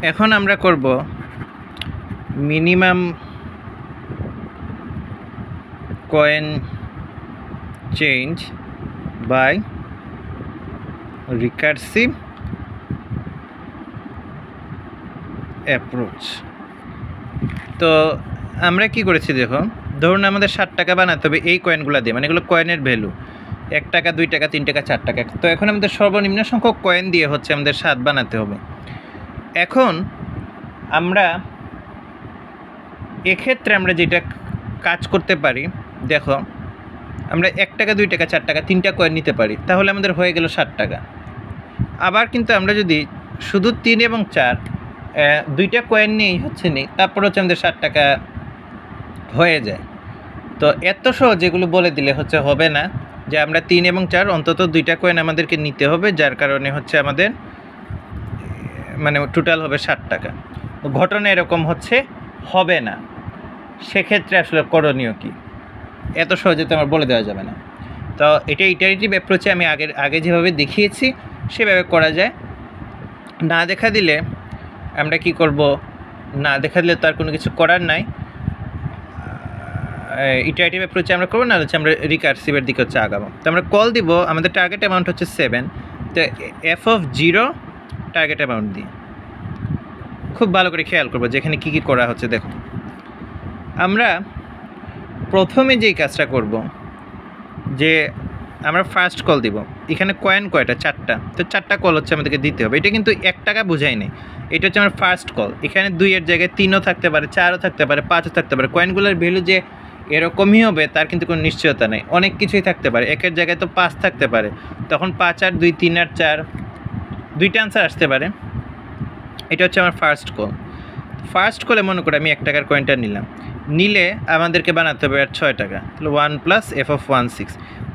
এখন আমরা করব minimum coin change by recursive approach. তো আমরা কি করেছি দেখো, ধরুন আমাদের 60 টাকা বানাতে হবে এই কয়েনগুলো দিয়ে, মানে এগুলো কয়েনের ভ্যালু 1 টাকা 2 টাকা 3 টাকা 4 টাকা। তো এখন আমাদের সর্বনিম্ন সংখ্যক কয়েন দিয়ে হচ্ছে আমাদের 7 বানাতে হবে। এখন আমরা এক্ষেত্রে আমরা যেটা কাজ করতে পারি, দেখো আমরা 1 টাকা 2 টাকা 4 টাকা 3টা কয়েন নিতে পারি, তাহলে আমাদের হয়ে গেল 60 টাকা। আবার কিন্তু আমরা যদি শুধু 3 এবং 4 2টা কয়েন নিয়েই হচ্ছে নেই, তারপর হচ্ছে আমাদের 60 টাকা হয়ে যায়। তো এত সহজ এগুলো বলে দিলে হচ্ছে হবে না, যে আমরা 3 এবং 4 অন্তত 2টা কয়েন আমাদেরকে নিতে হবে, যার কারণে হচ্ছে আমাদের মানে টোটাল হবে 60 টাকা। ঘটনা এরকম হচ্ছে হবে না, সেক্ষেত্রে আসলে করণীয় কি, এত সহজে তো আমার বলে দেওয়া যাবে না। তো এটা ইটারেটিভ অ্যাপ্রোচে আমি আগে যেভাবে দেখিয়েছি সেভাবে করা যায়। না দেখা দিলে আমরা কি করব, না দেখা দিলে তো আর কোনো কিছু করার নাই, ইটারেটিভ অ্যাপ্রোচে আমরা করবো, না হচ্ছে আমরা রিকার্সিভের দিকে হচ্ছে আগাবো। তো আমরা কল দিব, আমাদের টার্গেট অ্যামাউন্ট হচ্ছে 7, তো f(0) টার্গেট অ্যামাউন্ট দিয়ে খুব ভালো করে খেয়াল করবো যেখানে কী কী করা হচ্ছে। দেখো আমরা প্রথমে যেই কাজটা করব, যে আমরা ফার্স্ট কল দিব, এখানে কয়েন কয়টা 4টা, তো 4টা কল হচ্ছে আমাদেরকে দিতে হবে। এটা কিন্তু 1 টাকা বোঝাই নেই, এটা হচ্ছে আমার ফার্স্ট কল। এখানে 2-এর জায়গায় 3ও থাকতে পারে, 4ও থাকতে পারে, 5ও থাকতে পারে। কয়েনগুলোর ভ্যালু যে এরকমই হবে তার কিন্তু কোনো নিশ্চয়তা নেই, অনেক কিছুই থাকতে পারে। 1-এর জায়গায় তো 5 থাকতে পারে, তখন 5 আর 2 3 আর 4 2টা আনসার আসতে পারে। এটা হচ্ছে আমার ফার্স্ট কল। ফার্স্ট কলে মনে করে আমি 1 টাকার কয়েনটা নিলে আমাদেরকে বানাতে হবে আর 6 টাকা, তাহলে 1 প্লাস f(16)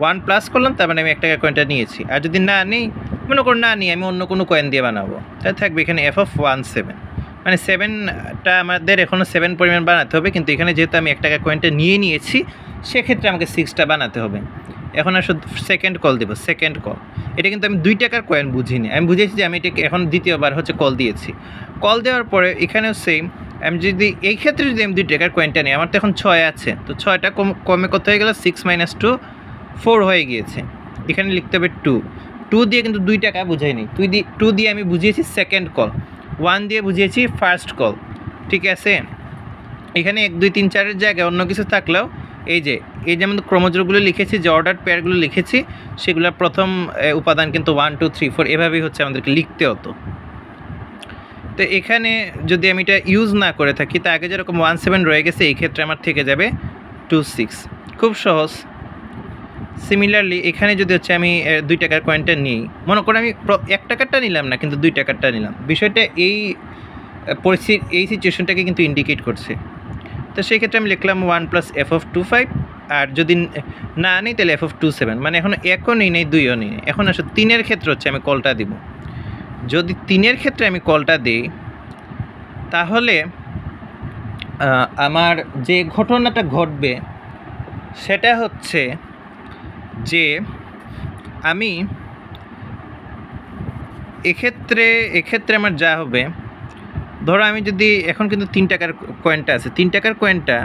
1 প্লাস করলাম, তার মানে আমি 1 টাকার কয়েনটা নিয়েছি। আর যদি না নিই, মনে করুন না নিই, আমি অন্য কোনো কয়েন দিয়ে বানাবো, তাহলে থাকবে এখানে f(17), মানে 7টা আমাদের এখনও 7 পরিমাণ বানাতে হবে, কিন্তু এখানে যেহেতু আমি 1 টাকার কয়েনটা নিয়েছি সেক্ষেত্রে আমাকে 6টা বানাতে হবে। এখন আর শুধু সেকেন্ড কল দেবো, সেকেন্ড কল। এটা কিন্তু আমি 2 টাকার কয়েন বুঝিনি, আমি বুঝেছি যে আমি এটাকে এখন দ্বিতীয়বার হচ্ছে কল দিয়েছি। কল দেওয়ার পরে এখানেও সেম, আমি যদি এই ক্ষেত্রে যদি আমি 2 টাকার কয়েনটা নিই, আমার তো এখন 6 আছে, তো 6টা কমে কত হয়ে গেল, 6 - 2 4 হয়ে গিয়েছে। এখানে লিখতে হবে 2 দিয়ে কিন্তু 2 টাকা বুঝাইনি, 2 দিয়ে আমি বুঝিয়েছি সেকেন্ড কল, 1 দিয়ে বুঝিয়েছি ফার্স্ট কল, ঠিক আছে। এখানে 1 2 3 4-এর জায়গায় অন্য কিছু থাকলেও এই যেমন ক্রমজোড়গুলো লিখেছি, যে অর্ডার পেয়ারগুলো লিখেছি, সেগুলোর প্রথম উপাদান কিন্তু 1 2 3 4 এভাবেই হচ্ছে আমাদেরকে লিখতে হতো। তো এখানে যদি আমি এটা ইউজ না করে থাকি, তা আগে যেরকম 17 রয়ে গেছে, এই ক্ষেত্রে আমার থেকে যাবে 26, খুব সহজ। সিমিলারলি এখানে যদি হচ্ছে আমি 2 টাকার কয়েনটা নিই, মনে করে আমি 1 টাকারটা নিলাম না, কিন্তু 2 টাকারটা নিলাম, বিষয়টা এই পরিস্থিতি এই সিচুয়েশনটাকে কিন্তু ইন্ডিকেট করছে। তো সেই ক্ষেত্রে আমি লিখলাম 1 প্লাস f(25), আর যদি না নিই তাহলে f(27), মানে এখন 1ও নিই নেই 2ও নিই নেই। এখন আসলে 3-এর ক্ষেত্রে হচ্ছে আমি কলটা দিব। যদি 3-এর ক্ষেত্রে আমি কলটা দিই, তাহলে আমার যে ঘটনাটা ঘটবে সেটা হচ্ছে যে আমি এক্ষেত্রে আমার যা হবে, ধরো আমি যদি এখন কিন্তু 3 টাকার কয়েনটা আছে, 3 টাকার কয়েনটা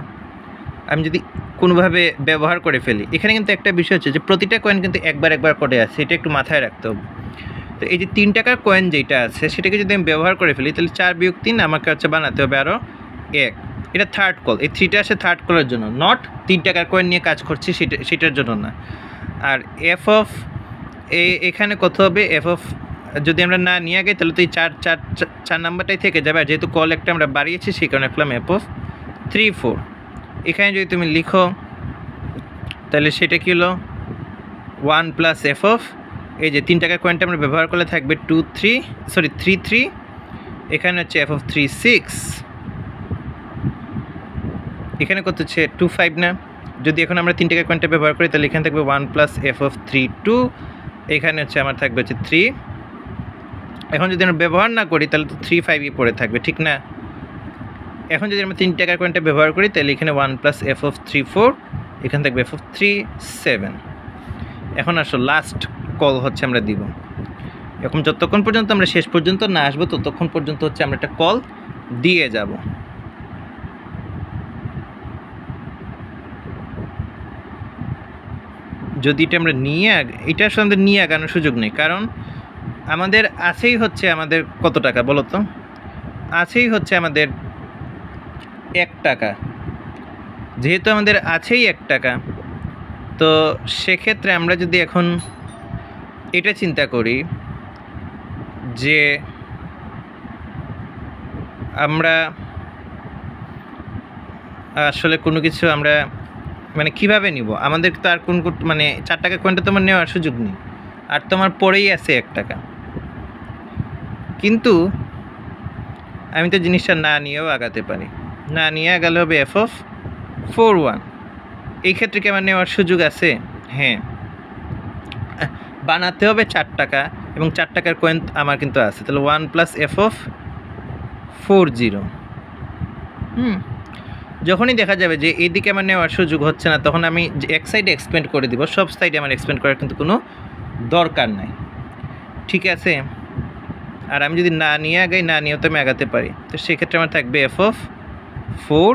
আমি যদি কোনোভাবে ব্যবহার করে ফেলি, এখানে কিন্তু একটা বিষয় হচ্ছে যে প্রতিটা কয়েন কিন্তু একবার করে আছে, এটা একটু মাথায় রাখতে হবে। তো এই যে 3 টাকার কয়েন যেটা আছে সেটাকে যদি আমি ব্যবহার করে ফেলি, তাহলে 4 - 3 আমাকে হচ্ছে বানাতে হবে আরও 1। এটা থার্ড কল, এই 3টা আসে থার্ড কলের জন্য, নট 3 টাকার কয়েন নিয়ে কাজ করছি সেটার জন্য না। আর এখানে কত হবে, যদি আমরা না নিয়ে যাই তাহলে তো এই 4 নাম্বারটাই থেকে যাবে, আর যেহেতু কল একটা আমরা বাড়িয়েছি সেই কারণে লিখলাম f(34). এখানে যদি তুমি লিখো তাহলে সেটা কী হলো, 1 প্লাস এই যে 3 টাকার কয়েনটা আমরা ব্যবহার করলে থাকবে 33, এখানে হচ্ছে f(36), এখানে কত হচ্ছে 25 না। যদি এখন আমরা 3 টাকার কয়েনটা ব্যবহার করি তাহলে এখানে থাকবে 1 প্লাস f(32), এখানে হচ্ছে আমার থাকবে হচ্ছে 3। এখন যদি আমরা ব্যবহার না করি তাহলে তো 35ই পড়ে থাকবে, ঠিক না। এখন যদি আমরা 3 টাকার কয়েনটা ব্যবহার করি তাহলে এখানে 1 প্লাস f(34), এখানে থাকবে f(37). এখন আসলে লাস্ট কল হচ্ছে আমরা দিব, এখন যতক্ষণ পর্যন্ত আমরা শেষ পর্যন্ত না আসবো ততক্ষণ পর্যন্ত হচ্ছে আমরা একটা কল দিয়ে যাব। যদি এটা আমরা এটা আসলে আমাদের নিয়ে আগানোর সুযোগ নেই, কারণ আমাদের আছেই হচ্ছে আমাদের কত টাকা বলো তো, আছেই হচ্ছে আমাদের 1 টাকা। যেহেতু আমাদের আছেই 1 টাকা, তো সেক্ষেত্রে আমরা যদি এখন এটা চিন্তা করি যে আমরা আসলে কোনো কিছু আমরা মানে কিভাবে নিব, আমাদের তো আর কোন মানে 4 টাকা কয়েনটা তোমার নেওয়ার সুযোগ নেই, আর তোমার পরেই আছে 1 টাকা। কিন্তু আমি তো জিনিসটা না নিয়েও আগাতে পারি, না নিয়ে আগালে হবে f(4(1). এই ক্ষেত্রে কি আমার নেওয়ার সুযোগ আছে? হ্যাঁ, বানাতে হবে 4 টাকা এবং 4 টাকার কয়েন আমার কিন্তু আছে, তাহলে 1 + f(40). যখনই দেখা যাবে যে এইদিকে আমার নেওয়ার সুযোগ হচ্ছে না, তখন আমি এক সাইডে এক্সপেন্ড করে দিব, সব সাইডে আমার এক্সপেন্ড করার কিন্তু কোনো দরকার নাই, ঠিক আছে। আর আমি যদি না নিয়ে আগাই, না নিয়েও তো আমি আগাতে পারি, তো সেক্ষেত্রে আমার থাকবে f(4).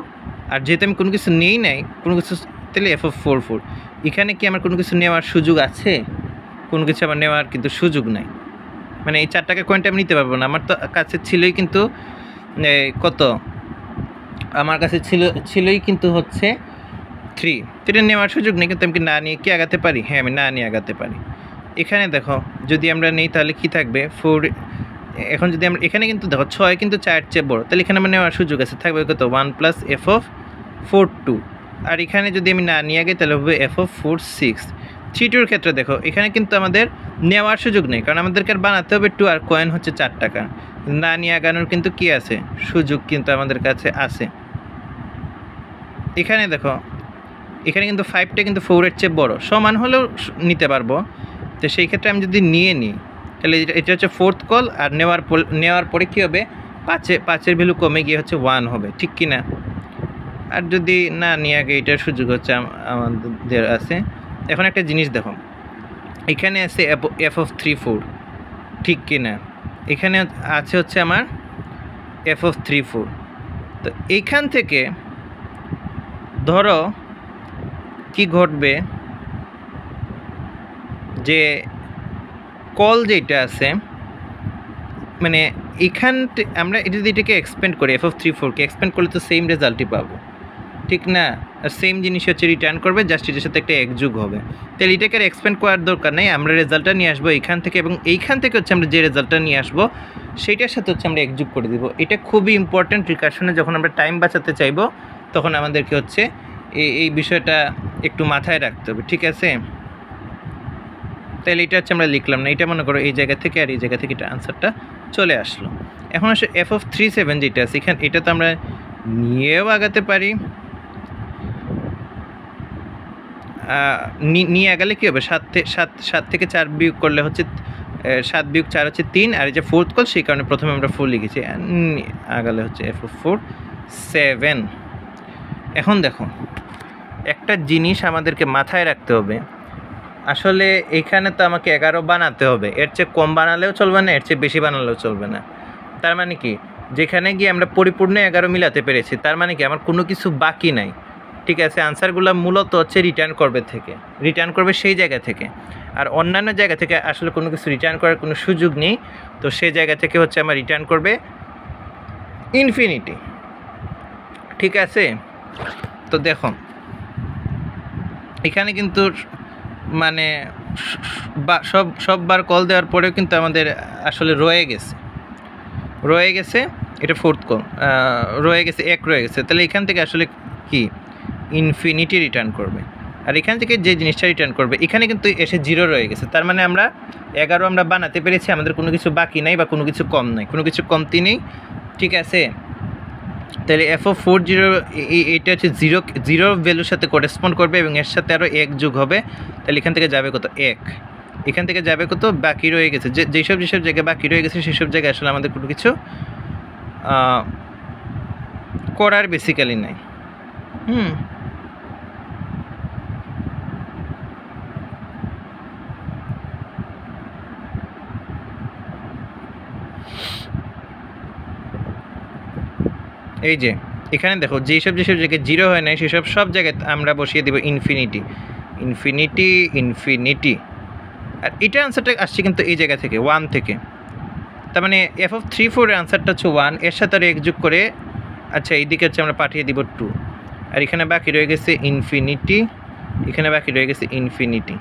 আর যেহেতু আমি কোনো কিছু নেই নাই কোনো কিছু, তাহলে f(4)। এখানে কি আমার কোনো কিছু নেওয়ার সুযোগ আছে? কোনো কিছু আমার নেওয়ার কিন্তু সুযোগ নাই, মানে এই 4 টাকা কয়েনটা আমি নিতে পারবো না। আমার তো কাছে ছিলই কিন্তু কত, আমার কাছে ছিলই কিন্তু হচ্ছে 3, এটা নেওয়ার সুযোগ নেই। কিন্তু আমি কি না নিয়ে কি আগাতে পারি? হ্যাঁ, আমি না নিয়ে আগাতে পারি। এখানে দেখো যদি আমরা নেই তাহলে কি থাকবে 4। এখন যদি আমরা এখানে কিন্তু দেখো 6 কিন্তু 4 চেয়ে বড়, তাহলে এখানে আমার নেওয়ার সুযোগ আছে, থাকবে কত 1 + f(4)(2). আর এখানে যদি আমি না নিয়ে আগে তাহলে হবে f(4)(6). 3(2)-র ক্ষেত্রে দেখো এখানে কিন্তু আমাদের নেওয়ার সুযোগ নেই, কারণ আমাদেরকে আর বানাতে হবে 2, আর কয়েন হচ্ছে 4 টাকা। না নিয়ে আগানোর কিন্তু কি আছে, সুযোগ কিন্তু আমাদের কাছে আছে। এখানে দেখো এখানে কিন্তু 5টা কিন্তু 4-এর চেয়ে বড়, সমান হলেও নিতে পারবো। তো সেই ক্ষেত্রে আমি যদি নিয়ে নিই তাহলে এটা হচ্ছে 4th কল, আর নেওয়ার পরে কী হবে, 5-এর ভ্যালু কমে গিয়ে হচ্ছে 1 হবে, ঠিক কি না? আর যদি না নিয়ে আগে এটার সুযোগ হচ্ছে আমাদের আছে। এখন একটা জিনিস দেখো, এখানে আছে f(3)(4), ঠিক কি না? এখানে আছে হচ্ছে আমার f(3)(4). তো এইখান থেকে ধরো কি ঘটবে, যে কল যেটা আছে, মানে এখান আমরা এটা যদি এটাকে এক্সপেন্ড করি, f(3)(4)কে এক্সপেন্ড করলে তো সেম রেজাল্টই পাবো, ঠিক না? আর সেম জিনিস হচ্ছে রিটার্ন করবে, জাস্ট এটার সাথে একটা এক যোগ হবে। তাহলে এটাকে আর এক্সপেন্ড করার দরকার নেই, আমরা রেজাল্টটা নিয়ে আসবো এইখান থেকে, এবং এইখান থেকে হচ্ছে আমরা যে রেজাল্টটা নিয়ে আসবো সেইটার সাথে হচ্ছে আমরা এক যোগ করে দিব। এটা খুবই ইম্পর্ট্যান্ট রিকার্শনে, যখন আমরা টাইম বাঁচাতে চাইবো তখন আমাদেরকে হচ্ছে এই বিষয়টা একটু মাথায় রাখতে হবে, ঠিক আছে? তাহলে এটা হচ্ছে আমরা লিখলাম না, এটা মনে করো এই জায়গা থেকে আর এই জায়গা থেকে এটা আনসারটা চলে আসলো। এখন আসলে f(3)(7) যেটা আছে এখানে, এটা তো আমরা নিয়েও আগাতে পারি, নিয়ে আগালে কী হবে, 7 থেকে 4 বিয়োগ করলে হচ্ছে 7 বিয়োগ 4 হচ্ছে 3, আর এই যে 4th কল সেই কারণে প্রথমে আমরা 4 লিখেছি, আগালে হচ্ছে f(4)(7). এখন দেখো একটা জিনিস আমাদেরকে মাথায় রাখতে হবে, আসলে এখানে তো আমাকে 11 বানাতে হবে, এর চেয়ে কম বানালেও চলবে না, এর চেয়ে বেশি বানালেও চলবে না। তার মানে কি, যেখানে গিয়ে আমরা পরিপূর্ণ 11 মিলাতে পেরেছি, তার মানে কি আমার কোনো কিছু বাকি নাই, ঠিক আছে? আনসারগুলো মূলত হচ্ছে রিটার্ন করবে সেই জায়গা থেকে, আর অন্যান্য জায়গা থেকে আসলে কোনো কিছু রিটার্ন করার কোনো সুযোগ নেই। তো সেই জায়গা থেকে হচ্ছে আমার রিটার্ন করবে ইনফিনিটি, ঠিক আছে? তো দেখো এখানে কিন্তু মানে সববার কল দেওয়ার পরেও কিন্তু আমাদের আসলে রয়ে গেছে এটা 4th কল, রয়ে গেছে 1 রয়ে গেছে, তাহলে এখান থেকে আসলে কি ইনফিনিটি রিটার্ন করবে। আর এখান থেকে যে জিনিসটা রিটার্ন করবে এখানে কিন্তু এসে 0 রয়ে গেছে, তার মানে আমরা 11 আমরা বানাতে পেরেছি, আমাদের কোনো কিছু বাকি নাই বা কোনো কিছু কম নাই, কোনো কিছু কমতি নেই, ঠিক আছে? তাহলে f(4)(0) এটা হচ্ছে 0 ভ্যালুর সাথে করেসপন্ড করবে এবং এর সাথে আরও 1 যোগ হবে, তাহলে এখান থেকে যাবে কত 1, এখান থেকে যাবে কত বাকি রয়ে গেছে, যেসব জায়গায় বাকি রয়ে গেছে সেসব জায়গায় আসলে আমাদের কোনো কিছু করার বেসিক্যালি নাই। এই যে এখানে দেখো যেসব জায়গায় জিরো হয় না সেসব সব জায়গায় আমরা বসিয়ে দেবো ইনফিনিটি ইনফিনিটি ইনফিনিটি। আর এটা আনসারটা আসছে কিন্তু এই জায়গা থেকে 1 থেকে, তার মানে f(3,4) এর আনসারটা হচ্ছে 1, এর সাথে আর এক যোগ করে আচ্ছা এইদিকে হচ্ছে আমরা পাঠিয়ে দিব 2, আর এখানে বাকি রয়ে গেছে ইনফিনিটি, এখানে বাকি রয়ে গেছে ইনফিনিটি।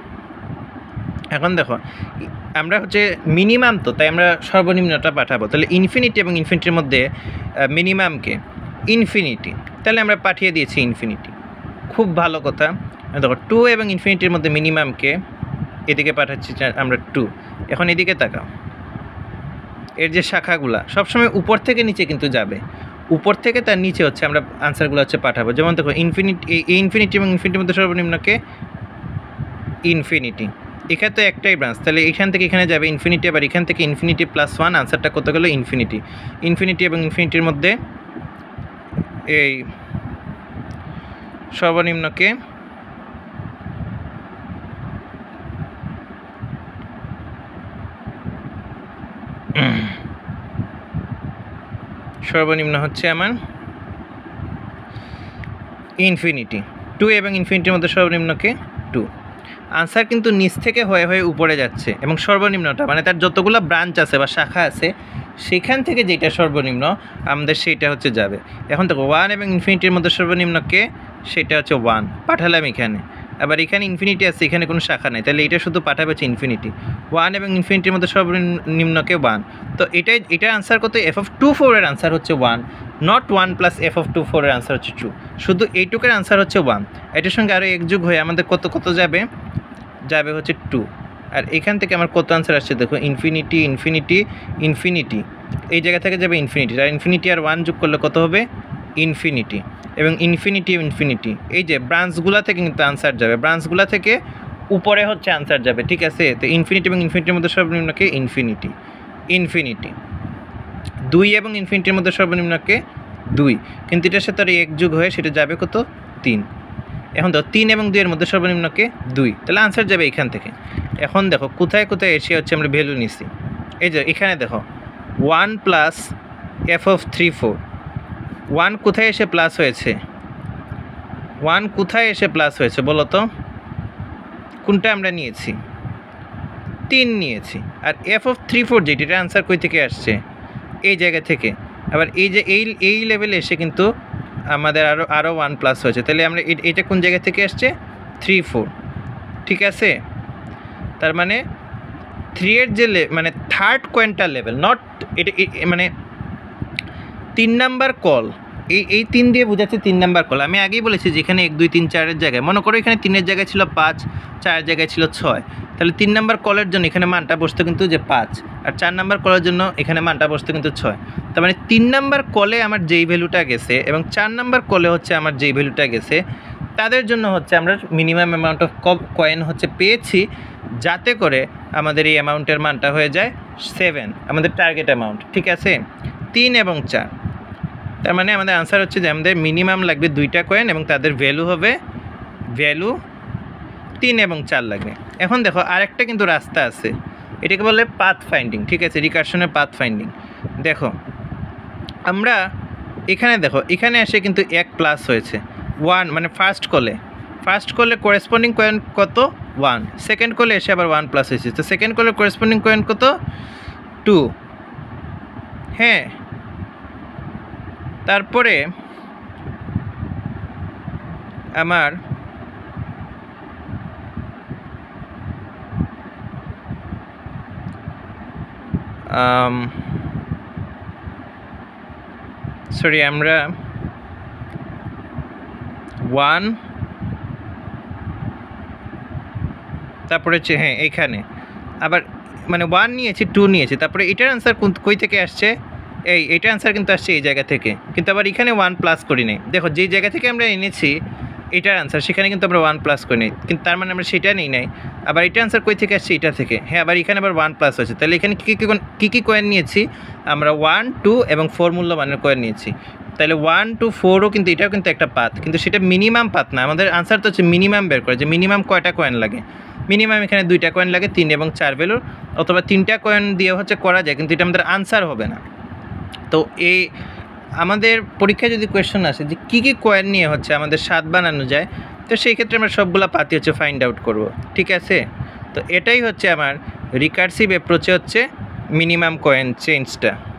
এখন দেখো আমরা হচ্ছে মিনিমাম, তো তাই আমরা সর্বনিম্নটা পাঠাবো, তাহলে ইনফিনিটি এবং ইনফিনিটির মধ্যে মিনিমামকে ইনফিনিটি, তাহলে আমরা পাঠিয়ে দিয়েছি ইনফিনিটি। খুব ভালো কথা। দেখো 2 এবং ইনফিনিটির মধ্যে মিনিমামকে এদিকে পাঠাচ্ছি আমরা 2। এখন এদিকে তাকাও, এর যে শাখাগুলা সবসময় উপর থেকে নিচে কিন্তু যাবে, উপর থেকে তার নিচে হচ্ছে আমরা আনসারগুলো হচ্ছে পাঠাবো। যেমন দেখো ইনফিনিটি, এই ইনফিনিটি এবং ইনফিনিটির মধ্যে সর্বনিম্নকে ইনফিনিটি, এখানে তো একটাই ব্রাঞ্চ, তাহলে এখান থেকে এখানে যাবে ইনফিনিটি, আবার এখান থেকে ইনফিনিটি +1, আনসারটা কত গেল ইনফিনিটি। ইনফিনিটি এবং ইনফিনিটির মধ্যে এই সর্বনিম্নকে সর্বনিম্ন হচ্ছে আমার ইনফিনিটি। 2 এবং ইনফিনিটির মধ্যে সর্বনিম্নকে 2। আনসার কিন্তু নিচ থেকে হয়ে হয়ে উপরে যাচ্ছে, এবং সর্বনিম্নটা মানে তার যতগুলো ব্রাঞ্চ আছে বা শাখা আছে সেখান থেকে যেটা সর্বনিম্ন আমাদের সেইটা হচ্ছে যাবে। এখন দেখো 1 এবং ইনফিনিটির মধ্যে সর্বনিম্নকে সেটা হচ্ছে 1 পাঠালাম এখানে, আবার এখানে ইনফিনিটি আছে, এখানে কোনো শাখা নেই, তাহলে এটা শুধু পাঠাবে হচ্ছে ইনফিনিটি। 1 এবং ইনফিনিটির মধ্যে সর্বনিম্নকে 1, তো এটার আনসার কত? f(2,4) এর আনসার হচ্ছে 1, নট 1 প্লাস f(2,4) এর আনসার হচ্ছে 2, শুধু এইটুকের আনসার হচ্ছে 1। এটার সঙ্গে আরও এক যোগ হয়ে আমাদের কত যাবে? যাবে হচ্ছে 2। আর এখান থেকে আমার কত আনসার আসছে দেখো, ইনফিনিটি ইনফিনিটি ইনফিনিটি, এই জায়গা থেকে যাবে ইনফিনিটি, আর ইনফিনিটি আর 1 যোগ করলে কত হবে? ইনফিনিটি। এবং ইনফিনিটি ইনফিনিটি, এই যে ব্রাঞ্চগুলা থেকে কিন্তু আনসার যাবে, ব্রাঞ্চগুলা থেকে উপরে হচ্ছে আনসার যাবে, ঠিক আছে? তো ইনফিনিটি এবং ইনফিনিটির মধ্যে সর্বনিম্নকে ইনফিনিটি ইনফিনিটি। 2 এবং ইনফিনিটির মধ্যে সর্বনিম্নকে 2, কিন্তু এটার সাথে আর এক যোগ হয়ে সেটা যাবে কত? 3। এখন দেখো 3 এবং 2 এর মধ্যে সর্বনিম্নকে 2, তাহলে আনসার যাবে এখান থেকে। এখন দেখো কোথায় কোথায় এসে হচ্ছে আমরা ভ্যালু নিছি, এই যে এখানে দেখো 1 প্লাস f(3,4), 1 কোথায় এসে প্লাস হয়েছে? 1 কোথায় এসে প্লাস হয়েছে বলো তো? কোনটা আমরা নিয়েছি? 3 নিয়েছি। আর f(3,4) যেটির আনসার কই থেকে আসছে? এই জায়গা থেকে। আবার এই যে এই লেভেলে এসে কিন্তু আমাদের আরও 1 প্লাস হয়েছে, তাহলে আমরা এটা কোন জায়গা থেকে আসছে? 3, 4, ঠিক আছে? তার মানে 3 এর যে মানে থার্ড কোয়েন্টাল লেভেল, নট এটা মানে 3 নাম্বার কল, এই 3 দিয়ে বোঝাচ্ছে 3 নাম্বার কল। আমি আগেই বলেছি যে এখানে 1, 2, 3, 4-এর জায়গায়, মনে করো এখানে 3-এর জায়গায় ছিল 5, 4-এর জায়গায় ছিল 6, তাহলে 3 নাম্বার কলের জন্য এখানে মানটা বসতো কিন্তু যে 5, আর 4 নাম্বার কলের জন্য এখানে মানটা বসতো কিন্তু 6। তার মানে 3 নাম্বার কলে আমার যেই ভ্যালুটা গেছে এবং 4 নাম্বার কলে হচ্ছে আমার যেই ভ্যালুটা গেছে, তাদের জন্য হচ্ছে আমরা মিনিমাম অ্যামাউন্ট অফ কয়েন হচ্ছে পেয়েছি, যাতে করে আমাদের এই অ্যামাউন্টের মানটা হয়ে যায় 7, আমাদের টার্গেট অ্যামাউন্ট, ঠিক আছে? 3 এবং 4, তার মানে আমাদের আনসার হচ্ছে যে আমাদের মিনিমাম লাগবে 2টা কয়েন এবং তাদের ভ্যালু 3 এবং 4 লাগবে। এখন দেখো আরেকটা কিন্তু রাস্তা আছে, এটাকে বলে পাথ ফাইন্ডিং, ঠিক আছে? রিকারশনের পাথ ফাইন্ডিং। দেখো আমরা এখানে দেখো এখানে এসে কিন্তু 1 প্লাস হয়েছে, 1 মানে ফার্স্ট কলে করেসপন্ডিং কয়েন কত? 1। সেকেন্ড কলে এসে আবার 1 প্লাস হয়েছে, তো সেকেন্ড কলের করেসপন্ডিং কয়েন কত? 2। হ্যাঁ, তারপরে আমার সরি আমরা 1, তারপরে হচ্ছে হ্যাঁ এইখানে আবার মানে 1 নিয়েছি, 2 নিয়েছি, তারপরে এটার আনসার কই থেকে আসছে? এইটার আনসার কিন্তু আসছে এই জায়গা থেকে, কিন্তু আবার এখানে 1 প্লাস করি নাই। দেখো যেই জায়গা থেকে আমরা এনেছি এটার আনসার, সেখানে কিন্তু আমরা 1 প্লাস করি নাই, কিন্তু তার মানে আমরা সেটা নিই নাই। আবার এটার আনসার কই থেকে আসছে? এটা থেকে। হ্যাঁ, আবার এখানে আবার 1 প্লাস হয়েছে, তাহলে এখানে কী কয়েন নিয়েছি আমরা? 1, 2 এবং 4 মূল্যমানের কয়েন নিয়েছি। তাহলে 1, 2, 4ও কিন্তু এটাও কিন্তু একটা পাথ, কিন্তু সেটা মিনিমাম পাথ না। আমাদের আনসার তো হচ্ছে মিনিমাম বের করে, যে মিনিমাম কয়টা কয়েন লাগে। মিনিমাম এখানে 2টা কয়েন লাগে, 3 এবং 4 ভ্যালুর, অথবা 3টা কয়েন দিয়ে হচ্ছে করা যায়, কিন্তু এটা আমাদের আনসার হবে না। তো এই আমাদের পরীক্ষায় যদি কোয়েশ্চেন আসে যে কী কী কয়েন নিয়ে হচ্ছে আমাদের স্বাদ বানানো যায়, তো সেই ক্ষেত্রে আমরা সবগুলা পাতি হচ্ছে ফাইন্ড আউট করব, ঠিক আছে? তো এটাই হচ্ছে আমার রিকার্সিভ অ্যাপ্রোচে হচ্ছে মিনিমাম কয়েন চেঞ্জটা।